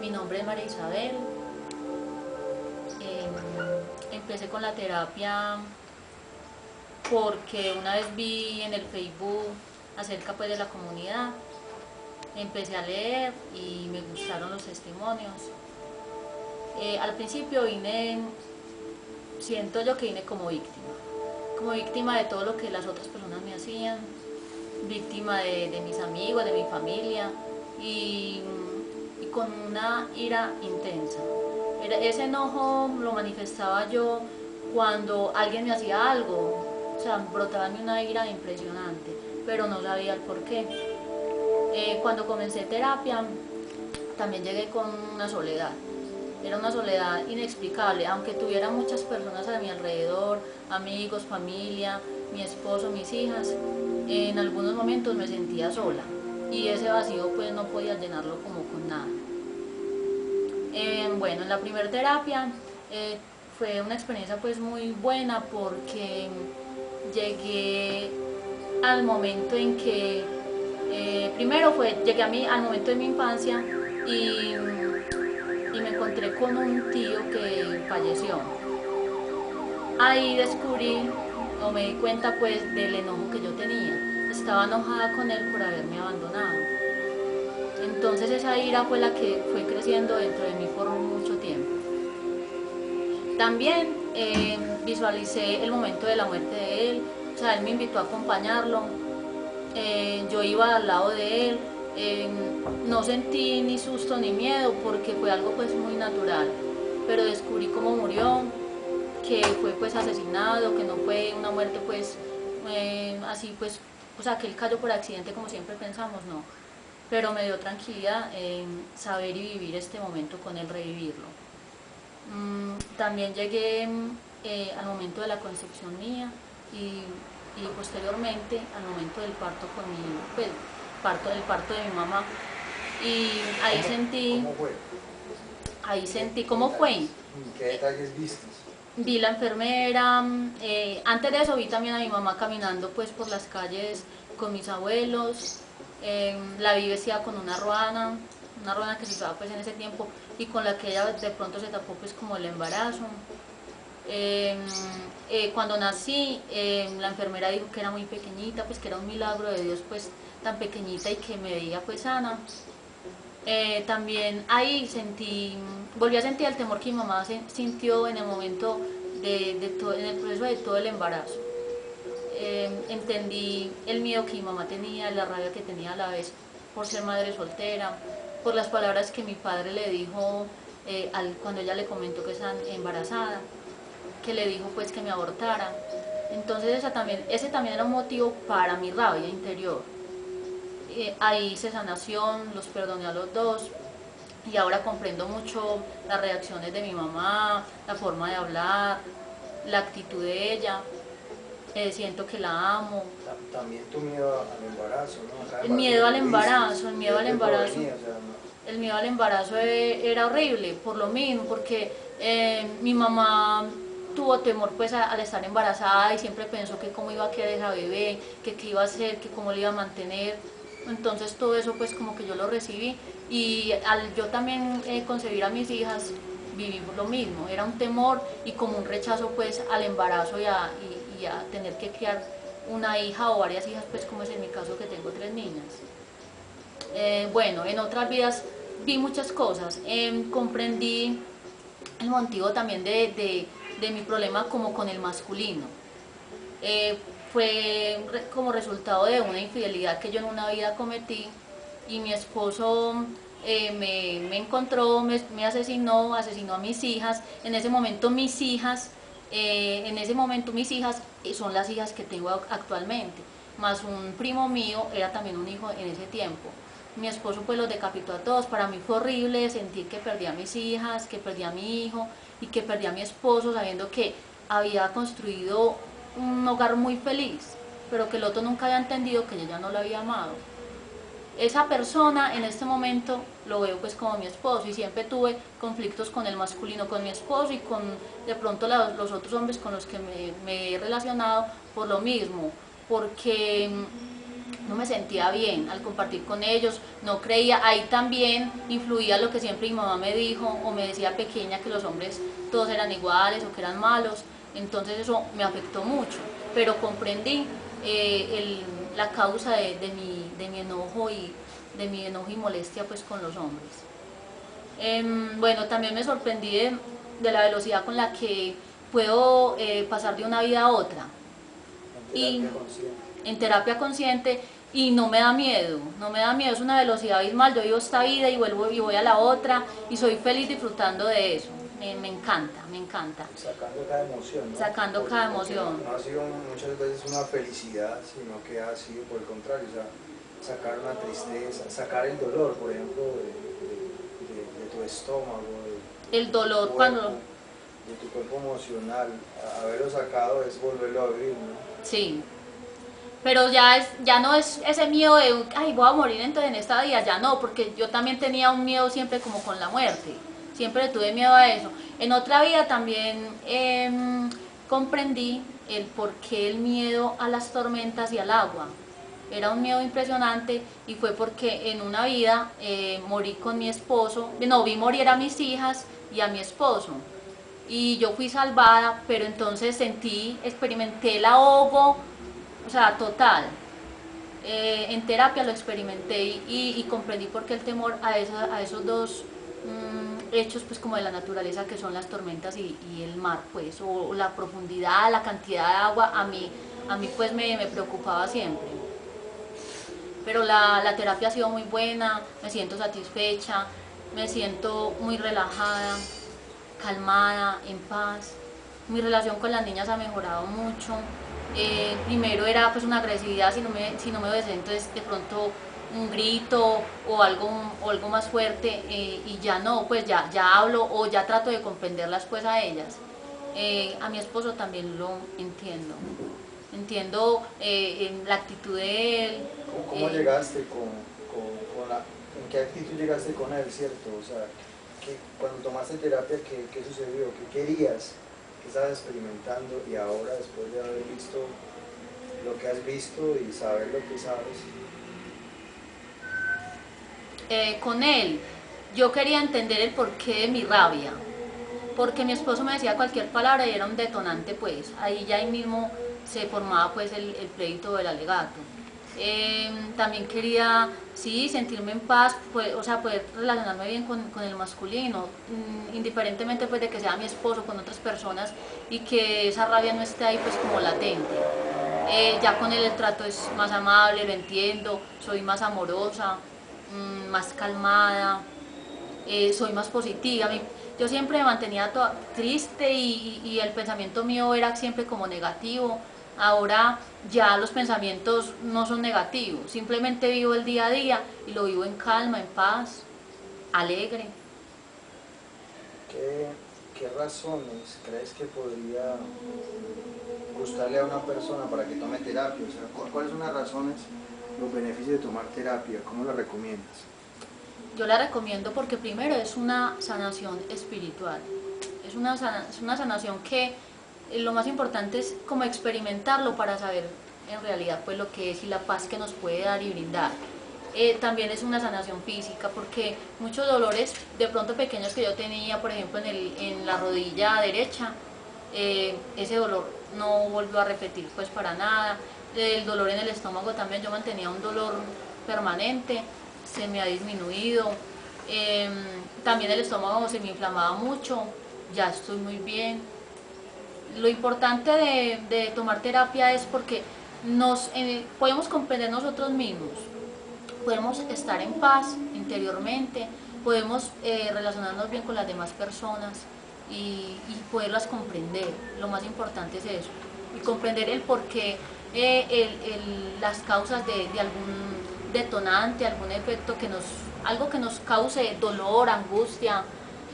Mi nombre es María Isabel. Empecé con la terapia porque una vez vi en el Facebook acerca pues de la comunidad. Empecé a leer y me gustaron los testimonios. Al principio siento yo que vine como víctima de todo lo que las otras personas me hacían, víctima de mis amigos, de mi familia y con una ira intensa. Ese enojo lo manifestaba yo cuando alguien me hacía algo, o sea, brotaba en mí una ira impresionante, pero no sabía el por qué. Cuando comencé terapia también llegué con una soledad. Era una soledad inexplicable, aunque tuviera muchas personas a mi alrededor, amigos, familia, mi esposo, mis hijas, en algunos momentos me sentía sola y ese vacío pues no podía llenarlo como con nada. Bueno, en la primera terapia fue una experiencia pues muy buena porque llegué al momento en que llegué al momento de mi infancia y me encontré con un tío que falleció. Ahí descubrí o me di cuenta pues del enojo que yo tenía. Estaba enojada con él por haberme abandonado. Entonces esa ira fue la que fue creciendo dentro de mí por mucho tiempo. También visualicé el momento de la muerte de él, o sea, él me invitó a acompañarlo, yo iba al lado de él, no sentí ni susto ni miedo porque fue algo pues muy natural, pero descubrí cómo murió, que fue pues asesinado, que no fue una muerte pues así pues, o sea, que él cayó por accidente como siempre pensamos, no, pero me dio tranquilidad saber y vivir este momento con él, revivirlo. También llegué al momento de la concepción mía y posteriormente al momento del parto pues, el parto de mi mamá. Y ahí sentí cómo fue. ¿Qué detalles viste? Vi la enfermera, antes de eso vi también a mi mamá caminando pues por las calles con mis abuelos, la vi vestida con una ruana que se usaba pues en ese tiempo y con la que ella de pronto se tapó pues como el embarazo. Cuando nací, la enfermera dijo que era muy pequeñita, pues que era un milagro de Dios pues tan pequeñita y que me veía pues sana. También ahí volví a sentir el temor que mi mamá sintió en el momento en el proceso de todo el embarazo. Entendí el miedo que mi mamá tenía, la rabia que tenía a la vez por ser madre soltera, por las palabras que mi padre le dijo cuando ella le comentó que estaba embarazada, que le dijo pues que me abortara. Entonces ese también era un motivo para mi rabia interior. Ahí hice sanación, los perdoné a los dos y ahora comprendo mucho las reacciones de mi mamá, la forma de hablar, la actitud de ella. Siento que la amo. También tu miedo al embarazo, ¿no? El miedo al embarazo, el miedo al embarazo. El miedo al embarazo era horrible, por lo mismo, porque mi mamá tuvo temor pues al estar embarazada y siempre pensó que cómo iba a quedar esa bebé, que qué iba a hacer, que cómo le iba a mantener. Entonces todo eso pues como que yo lo recibí y al yo también concebir a mis hijas viví lo mismo, era un temor y como un rechazo pues al embarazo y a tener que criar una hija o varias hijas pues como es en mi caso que tengo 3 niñas. Bueno, en otras vidas vi muchas cosas, comprendí el motivo también de mi problema como con el masculino. Fue como resultado de una infidelidad que yo en una vida cometí y mi esposo me encontró, me asesinó a mis hijas. En ese momento mis hijas son las hijas que tengo actualmente, más un primo mío era también un hijo en ese tiempo. Mi esposo pues los decapitó a todos, para mí fue horrible sentir que perdí a mis hijas, que perdí a mi hijo y que perdí a mi esposo sabiendo que había construido un hogar muy feliz, pero que el otro nunca había entendido que yo ya no lo había amado. Esa persona en este momento lo veo pues como mi esposo y siempre tuve conflictos con el masculino, con mi esposo y con de pronto los otros hombres con los que me he relacionado por lo mismo, porque no me sentía bien al compartir con ellos, no creía, ahí también influía lo que siempre mi mamá me dijo o me decía pequeña, que los hombres todos eran iguales o que eran malos, entonces eso me afectó mucho, pero comprendí la causa de mi enojo y molestia pues con los hombres. Bueno, también me sorprendí de la velocidad con la que puedo pasar de una vida a otra. En terapia consciente, y no me da miedo, es una velocidad abismal. Yo vivo esta vida y vuelvo y voy a la otra y soy feliz disfrutando de eso. Me encanta, me encanta. Sacando cada emoción, ¿no? Sacando cada emoción. No ha sido muchas veces una felicidad, sino que ha sido por el contrario, o sea, sacar una tristeza, sacar el dolor, por ejemplo, de tu estómago, el dolor cuerpo, cuando... de tu cuerpo emocional, haberlo sacado es volverlo a vivir, ¿no? Sí. Pero ya no es ese miedo de, ay, voy a morir entonces en esta vida, ya no, porque yo también tenía un miedo siempre como con la muerte, siempre tuve miedo a eso. En otra vida también comprendí el por qué el miedo a las tormentas y al agua. Era un miedo impresionante y fue porque en una vida morí con mi esposo, no, vi morir a mis hijas y a mi esposo. Y yo fui salvada, pero entonces experimenté el ahogo, o sea, total. En terapia lo experimenté y comprendí por qué el temor a esos dos hechos pues como de la naturaleza, que son las tormentas y el mar, pues, o la profundidad, la cantidad de agua, a mí pues me preocupaba siempre. Pero la terapia ha sido muy buena, me siento satisfecha, me siento muy relajada, calmada, en paz. Mi relación con las niñas ha mejorado mucho. Primero era pues una agresividad, si no me obedecen, entonces de pronto un grito o algo más fuerte, y ya no, pues ya hablo o ya trato de comprenderlas pues a ellas. A mi esposo también lo entiendo. Entiendo la actitud de él. ¿Cómo llegaste en qué actitud llegaste con él, cierto? O sea, cuando tomaste terapia, ¿qué sucedió? ¿Qué querías? ¿Qué estabas experimentando? Y ahora, después de haber visto lo que has visto y saber lo que sabes. Con él, yo quería entender el porqué de mi rabia, porque mi esposo me decía cualquier palabra y era un detonante, pues ahí mismo se formaba pues el pleito del alegato. También quería, sí, sentirme en paz, pues, o sea, poder relacionarme bien con el masculino, indiferentemente pues de que sea mi esposo, con otras personas, y que esa rabia no esté ahí pues como latente. Ya con él el trato es más amable, lo entiendo, soy más amorosa, más calmada, soy más positiva. Yo siempre me mantenía toda triste y el pensamiento mío era siempre como negativo. Ahora ya los pensamientos no son negativos, simplemente vivo el día a día y lo vivo en calma, en paz, alegre. ¿Qué razones crees que podría gustarle a una persona para que tome terapia? O sea, ¿cuáles son las razones, los beneficios de tomar terapia? ¿Cómo la recomiendas? Yo la recomiendo porque primero es una sanación espiritual, es una sanación que lo más importante es como experimentarlo para saber en realidad pues lo que es y la paz que nos puede dar y brindar. También es una sanación física, porque muchos dolores de pronto pequeños que yo tenía, por ejemplo en la rodilla derecha, ese dolor no volvió a repetir pues para nada. El dolor en el estómago también, yo mantenía un dolor permanente, se me ha disminuido. También el estómago se me inflamaba mucho, ya estoy muy bien. Lo importante de tomar terapia es porque podemos comprender nosotros mismos, podemos estar en paz interiormente, podemos relacionarnos bien con las demás personas y poderlas comprender. Lo más importante es eso, y comprender el porqué, las causas de algún detonante, algún efecto algo que nos cause dolor, angustia,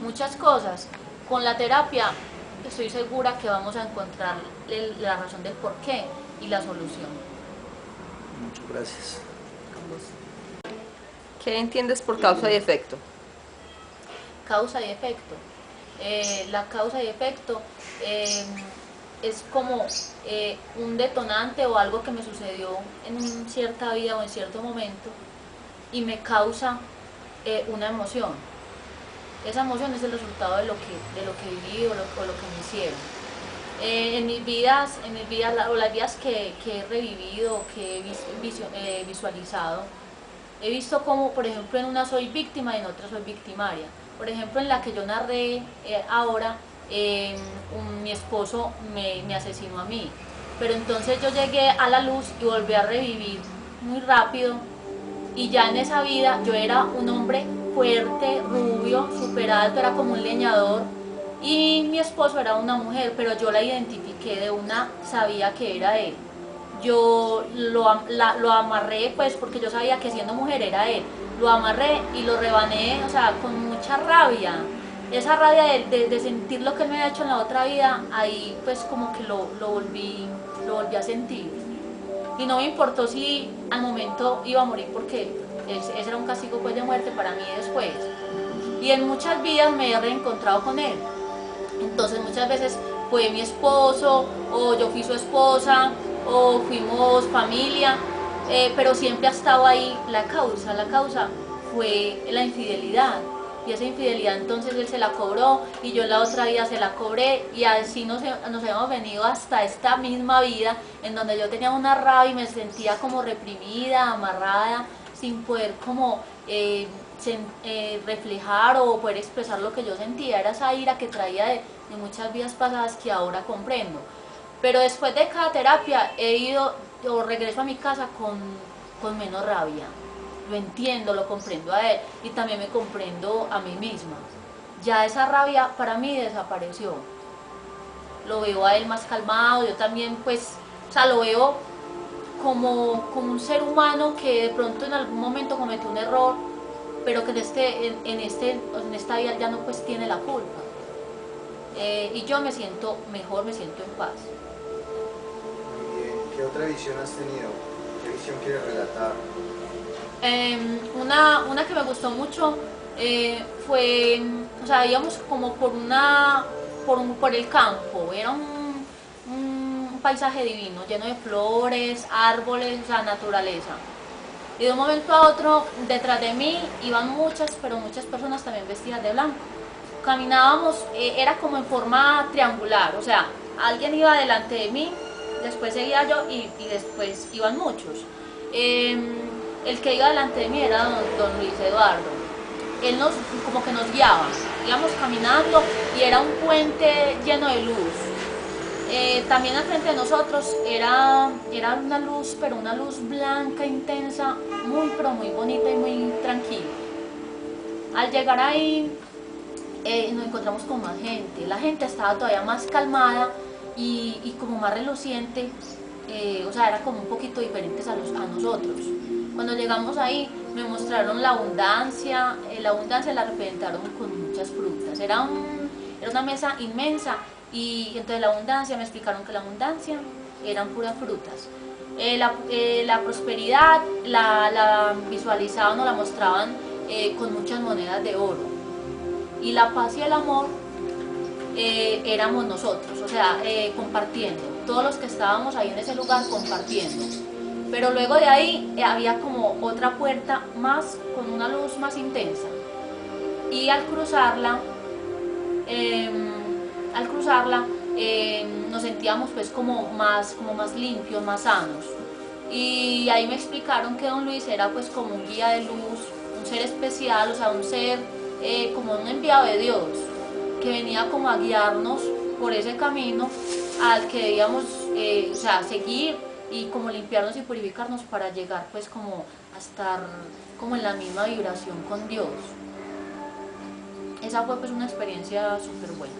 muchas cosas. Con la terapia estoy segura que vamos a encontrar la razón del porqué y la solución. Muchas gracias. ¿Qué entiendes por causa y efecto? Causa y efecto. La causa y efecto es como un detonante o algo que me sucedió en cierta vida o en cierto momento y me causa una emoción. Esa emoción es el resultado de lo que viví o lo que me hicieron. En mis vidas o las vidas que he revivido, que he visualizado, he visto como, por ejemplo, en una soy víctima y en otra soy victimaria. Por ejemplo, en la que yo narré ahora, mi esposo me asesinó a mí. Pero entonces yo llegué a la luz y volví a revivir muy rápido. Y ya en esa vida yo era un hombre fuerte, rubio, súper alto, era como un leñador. Y mi esposo era una mujer, pero yo la identifiqué de una, sabía que era él. Yo lo amarré, pues porque yo sabía que siendo mujer era él. Lo amarré y lo rebané, o sea, con mucha rabia. Esa rabia de sentir lo que él me había hecho en la otra vida, ahí pues como que lo volví a sentir. Y no me importó si al momento iba a morir, porque ese era un castigo pues de muerte para mí después. Y en muchas vidas me he reencontrado con él. Entonces muchas veces fue mi esposo, o yo fui su esposa, o fuimos familia, pero siempre ha estado ahí la causa fue la infidelidad. Y esa infidelidad entonces él se la cobró y yo en la otra vida se la cobré, y así nos hemos venido hasta esta misma vida en donde yo tenía una rabia y me sentía como reprimida, amarrada, sin poder como reflejar o poder expresar lo que yo sentía. Era esa ira que traía de muchas vidas pasadas que ahora comprendo. Pero después de cada terapia yo regreso a mi casa con menos rabia. Lo entiendo, lo comprendo a él y también me comprendo a mí misma. Ya esa rabia para mí desapareció. Lo veo a él más calmado, yo también pues, o sea, lo veo como un ser humano que de pronto en algún momento cometió un error, pero que en esta vida ya no pues tiene la culpa. Y yo me siento mejor, me siento en paz. Muy bien. ¿Qué otra visión has tenido? ¿Qué visión quieres relatar? Una que me gustó mucho fue, o sea, íbamos como por el campo, era un paisaje divino, lleno de flores, árboles, o sea, naturaleza. Y de un momento a otro, detrás de mí iban muchas personas también vestidas de blanco. Caminábamos, era como en forma triangular, o sea, alguien iba delante de mí, después seguía yo y después iban muchos. El que iba delante de mí era don Luis Eduardo. Él como que nos guiaba, íbamos caminando y era un puente lleno de luz. También al frente de nosotros era una luz, pero una luz blanca, intensa, pero muy bonita y muy tranquila. Al llegar ahí nos encontramos con más gente. La gente estaba todavía más calmada y como más reluciente, o sea, era como un poquito diferentes a nosotros. Cuando llegamos ahí me mostraron la abundancia la representaron con muchas frutas. Era una mesa inmensa y entonces la abundancia, me explicaron que la abundancia eran puras frutas. La prosperidad la visualizaban o la mostraban con muchas monedas de oro. Y la paz y el amor éramos nosotros, o sea, compartiendo, todos los que estábamos ahí en ese lugar compartiendo. Pero luego de ahí había como otra puerta más, con una luz más intensa. Y al cruzarla nos sentíamos pues como más limpios, más sanos. Y ahí me explicaron que don Luis era pues como un guía de luz, un ser especial, o sea, un ser como un enviado de Dios, que venía como a guiarnos por ese camino al que debíamos o sea, seguir y como limpiarnos y purificarnos para llegar pues como a estar como en la misma vibración con Dios. Esa fue pues una experiencia súper buena.